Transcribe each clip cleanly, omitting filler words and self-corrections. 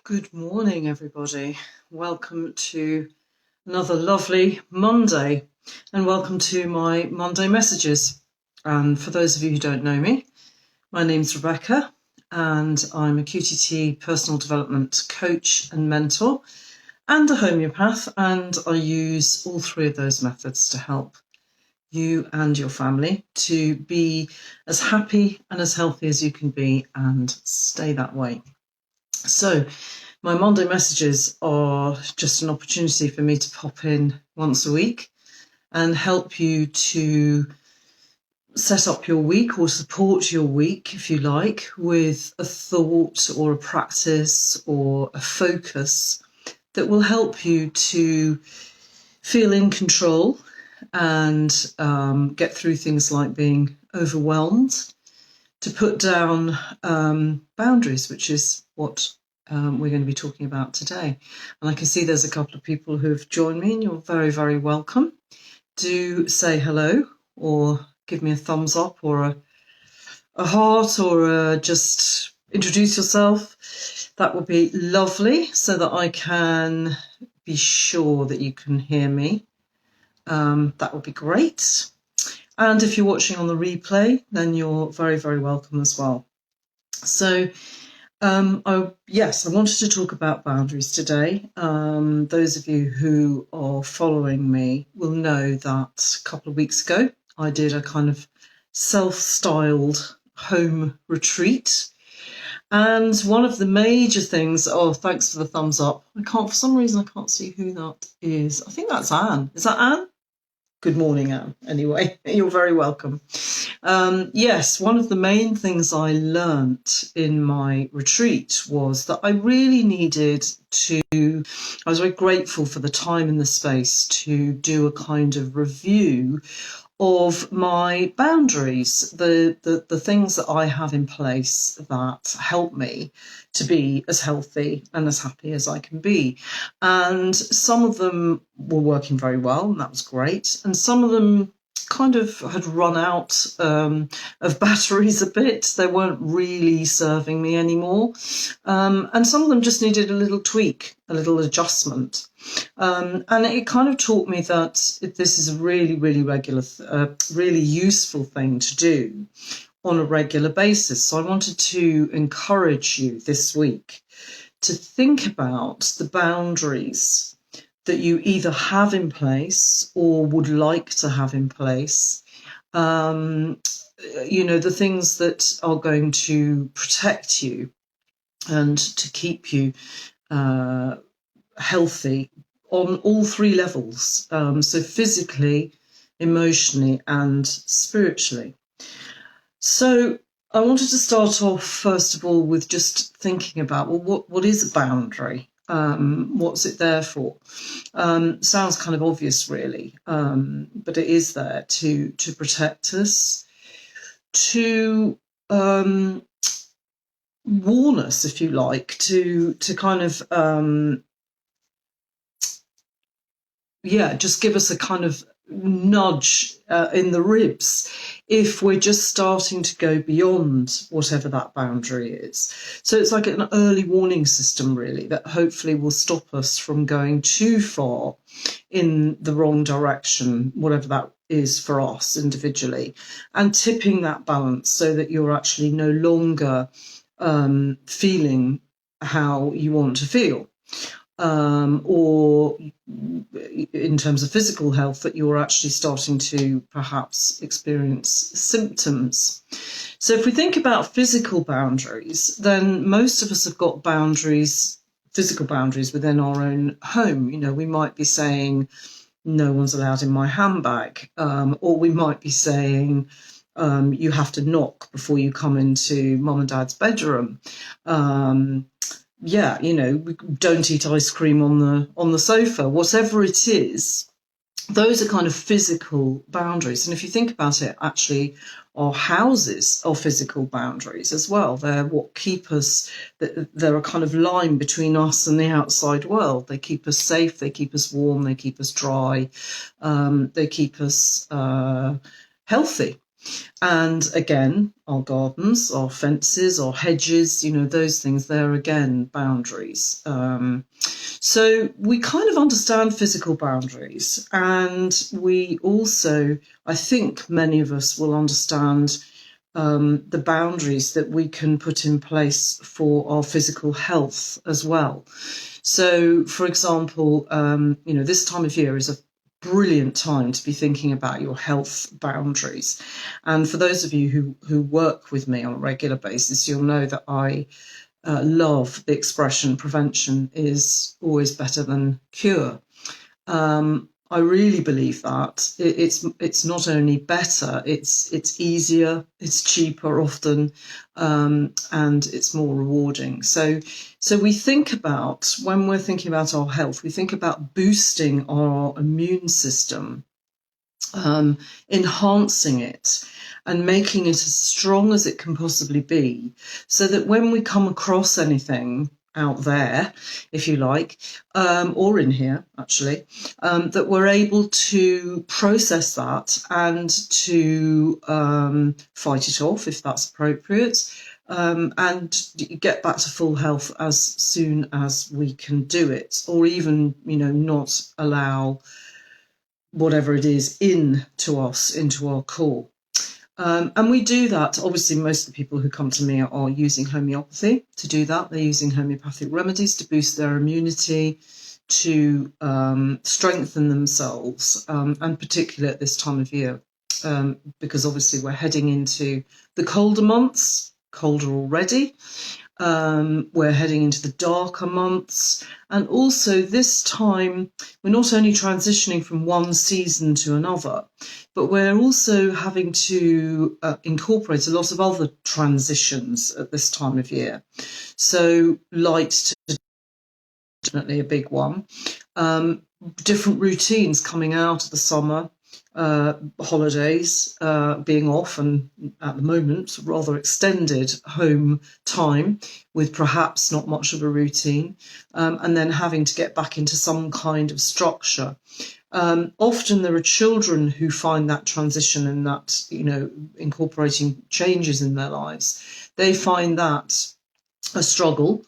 Good morning, everybody. Welcome to another lovely Monday, and welcome to my Monday messages. And for those of you who don't know me, my name's Rebecca, and I'm a QTT personal development coach and mentor, and a homeopath, and I use all three of those methods to help you and your family to be as happy and as healthy as you can be and stay that way. So my Monday messages are just an opportunity for me to pop in once a week and help you to set up your week or support your week, if you like, with a thought or a practice or a focus that will help you to feel in control and get through things like being overwhelmed, to put down boundaries, which is what we're going to be talking about today. And I can see there's a couple of people who've joined me, and you're very, very welcome. Do say hello or give me a thumbs up or a heart or just introduce yourself. That would be lovely so that I can be sure that you can hear me. That would be great. And if you're watching on the replay, then you're very, very welcome as well. So, I wanted to talk about boundaries today. Those of you who are following me will know that a couple of weeks ago, I did a kind of self-styled home retreat. And one of the major things, thanks for the thumbs up. For some reason, I can't see who that is. I think that's Anne. Is that Anne? Good morning, Anne. Anyway, you're very welcome. Yes, one of the main things I learnt in my retreat was that I really needed I was very grateful for the time and the space to do a kind of review of my boundaries, the things that I have in place that help me to be as healthy and as happy as I can be. And some of them were working very well, and that was great. And some of them kind of had run out of batteries a bit. They weren't really serving me anymore. And some of them just needed a little tweak, a little adjustment. And it kind of taught me that this is a really, really really useful thing to do on a regular basis. So I wanted to encourage you this week to think about the boundaries that you either have in place or would like to have in place. The things that are going to protect you and to keep you healthy on all three levels, so physically, emotionally, and spiritually. So I wanted to start off, first of all, with just thinking about, what is a boundary? What's it there for? Sounds kind of obvious, really, but it is there to protect us, to warn us, if you like, to kind of just give us a kind of nudge in the ribs if we're just starting to go beyond whatever that boundary is. So it's like an early warning system, really, that hopefully will stop us from going too far in the wrong direction, whatever that is for us individually, and tipping that balance so that you're actually no longer feeling how you want to feel. Or in terms of physical health, that you're actually starting to perhaps experience symptoms. So if we think about physical boundaries, then most of us have got physical boundaries within our own home. We might be saying, no one's allowed in my handbag, or we might be saying, you have to knock before you come into mum and dad's bedroom. We don't eat ice cream on the sofa, whatever it is. Those are kind of physical boundaries. And if you think about it, actually, our houses are physical boundaries as well. They're what keep us, they're a kind of line between us and the outside world. They keep us safe, they keep us warm, they keep us dry, they keep us healthy. And again, our gardens, our fences, our hedges, those things, they're again boundaries. So we kind of understand physical boundaries, and we also, I think many of us will understand the boundaries that we can put in place for our physical health as well. So, for example, this time of year is a brilliant time to be thinking about your health boundaries. And for those of you who work with me on a regular basis, you'll know that I love the expression prevention is always better than cure. I really believe that it's not only better, it's easier, it's cheaper often, and it's more rewarding. So we think about, when we're thinking about our health, we think about boosting our immune system, enhancing it and making it as strong as it can possibly be, so that when we come across anything out there, if you like, or in here actually, that we're able to process that and to fight it off if that's appropriate, and get back to full health as soon as we can do it, or even, not allow whatever it is into us, into our core. And we do that. Obviously, most of the people who come to me are using homeopathy to do that. They're using homeopathic remedies to boost their immunity, to strengthen themselves, and particularly at this time of year, because obviously we're heading into the colder months, colder already. We're heading into the darker months. And also this time, we're not only transitioning from one season to another, but we're also having to incorporate a lot of other transitions at this time of year. So light to definitely a big one. Different routines coming out of the summer, holidays, being off, and at the moment rather extended home time with perhaps not much of a routine, and then having to get back into some kind of structure. Often there are children who find that transition and that, incorporating changes in their lives, they find that a struggle,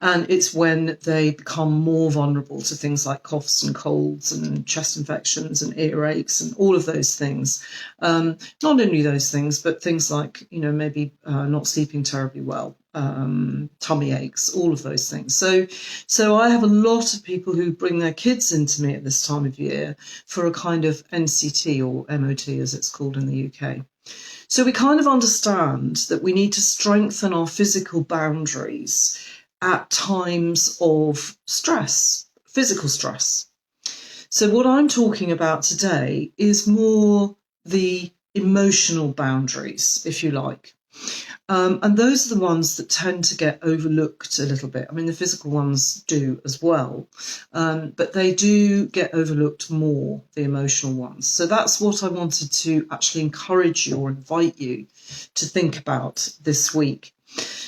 and it's when they become more vulnerable to things like coughs and colds and chest infections and earaches and all of those things. Not only those things, but things like, maybe not sleeping terribly well, tummy aches, all of those things. So I have a lot of people who bring their kids into me at this time of year for a kind of NCT, or MOT as it's called in the UK. So we kind of understand that we need to strengthen our physical boundaries at times of stress, physical stress. So what I'm talking about today is more the emotional boundaries, if you like. And those are the ones that tend to get overlooked a little bit. I mean, the physical ones do as well, but they do get overlooked more, the emotional ones. So that's what I wanted to actually encourage you or invite you to think about this week.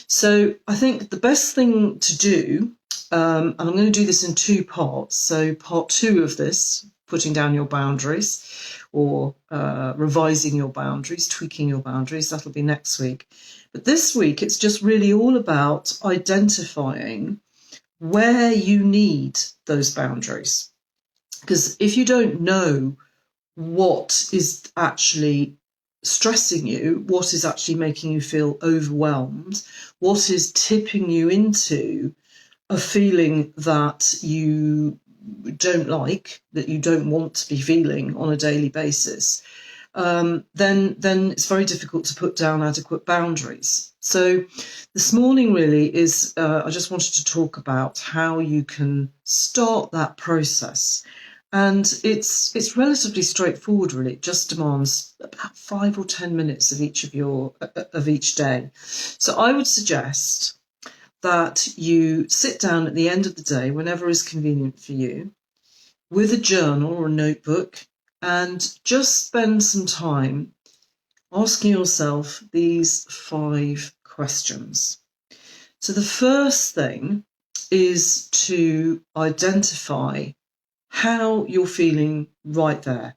So I think the best thing to do, and I'm going to do this in two parts. So part 2 of this, putting down your boundaries, or revising your boundaries, tweaking your boundaries, that'll be next week. But this week, it's just really all about identifying where you need those boundaries. Because if you don't know what is actually stressing you, what is actually making you feel overwhelmed, what is tipping you into a feeling that you don't like, that you don't want to be feeling on a daily basis, then it's very difficult to put down adequate boundaries. So this morning really is, I just wanted to talk about how you can start that process. And it's relatively straightforward, really. It just demands about 5 or 10 minutes of each day. So I would suggest that you sit down at the end of the day, whenever is convenient for you, with a journal or a notebook, and just spend some time asking yourself these 5 questions. So the first thing is to identify how you're feeling right there.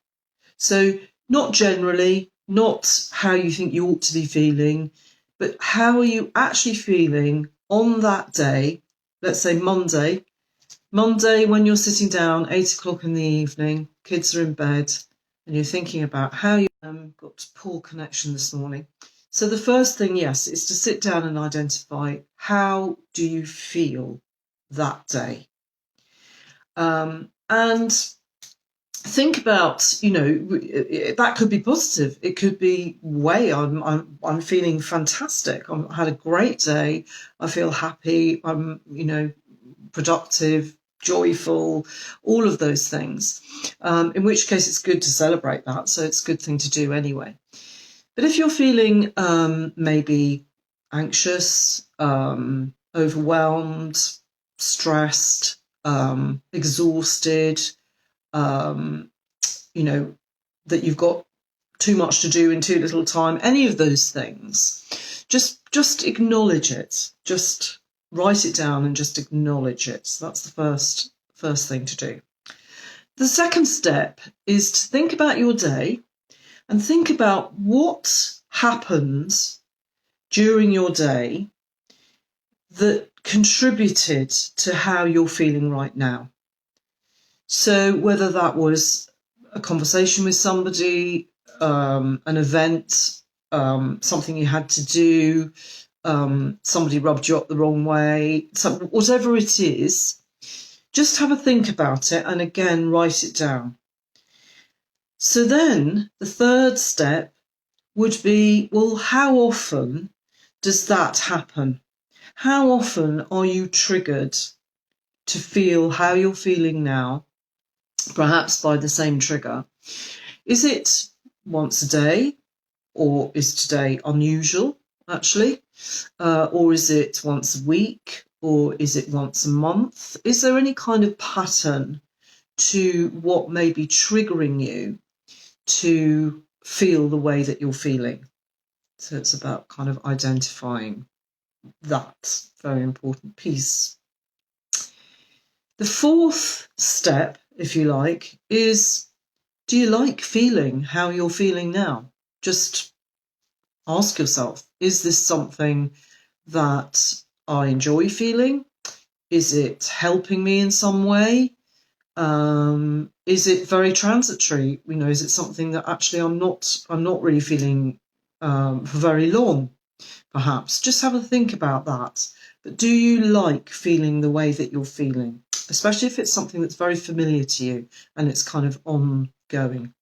So not generally, not how you think you ought to be feeling, but how are you actually feeling on that day, let's say Monday, when you're sitting down, 8 o'clock in the evening, kids are in bed, and you're thinking about how you got poor connection this morning. So the first thing, yes, is to sit down and identify how do you feel that day. And think about, that could be positive. It could be, I'm feeling fantastic. I had a great day. I feel happy. I'm, productive, joyful, all of those things. In which case it's good to celebrate that. So it's a good thing to do anyway. But if you're feeling maybe anxious, overwhelmed, stressed, exhausted, that you've got too much to do in too little time, any of those things, just acknowledge it. Just write it down and just acknowledge it. So that's the first thing to do. The second step is to think about your day and think about what happens during your day that contributed to how you're feeling right now. So whether that was a conversation with somebody, an event, something you had to do, somebody rubbed you up the wrong way, whatever it is, just have a think about it and again, write it down. So then the third step would be, well, how often does that happen? How often are you triggered to feel how you're feeling now, perhaps by the same trigger? Is it once a day, or is today unusual, actually? Or is it once a week, or is it once a month? Is there any kind of pattern to what may be triggering you to feel the way that you're feeling? So it's about kind of identifying that very important piece. The fourth step, if you like, is, do you like feeling how you're feeling now? Just ask yourself, is this something that I enjoy feeling? Is it helping me in some way? Is it very transitory? Is it something that actually I'm not really feeling for very long, perhaps? Just have a think about that. But do you like feeling the way that you're feeling? Especially if it's something that's very familiar to you and it's kind of ongoing.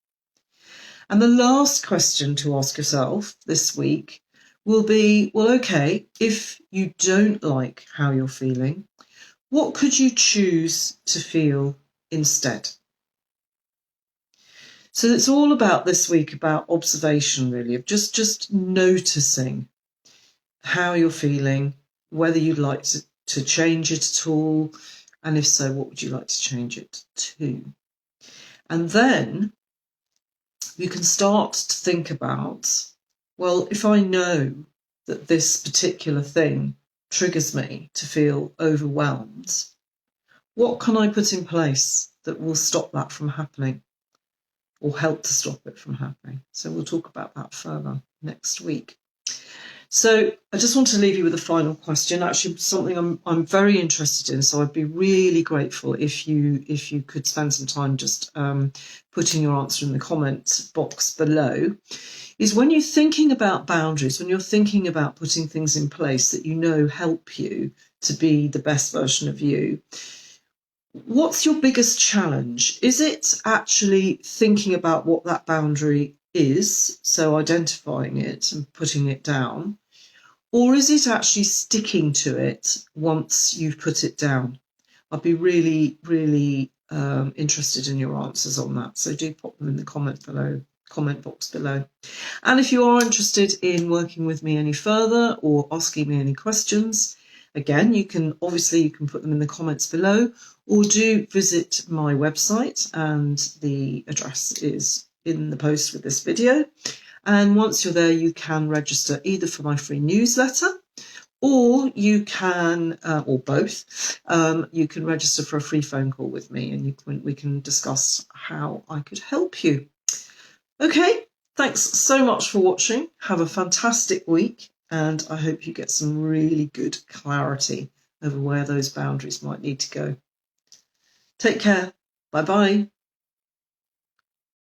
And the last question to ask yourself this week will be, well, okay, if you don't like how you're feeling, what could you choose to feel instead? So it's all about this week, about observation, really, of just noticing how you're feeling, whether you'd like to change it at all, and if so, what would you like to change it to? And then you can start to think about, well, if I know that this particular thing triggers me to feel overwhelmed, what can I put in place that will stop that from happening or help to stop it from happening? So we'll talk about that further next week. So I just want to leave you with a final question, actually something I'm very interested in. So I'd be really grateful if you could spend some time just putting your answer in the comment box below. Is when you're thinking about boundaries, when you're thinking about putting things in place that you know help you to be the best version of you, what's your biggest challenge? Is it actually thinking about what that boundary is, so identifying it and putting it down? Or is it actually sticking to it once you've put it down? I'd be really, really interested in your answers on that. So do pop them in the comment box below. And if you are interested in working with me any further or asking me any questions, again, you can put them in the comments below, or do visit my website, and the address is in the post with this video. And once you're there, you can register either for my free newsletter, or you can, or both, you can register for a free phone call with me, and we can discuss how I could help you. Okay, Thanks so much for watching. Have a fantastic week, and I hope you get some really good clarity over where those boundaries might need to go. Take care. Bye-bye.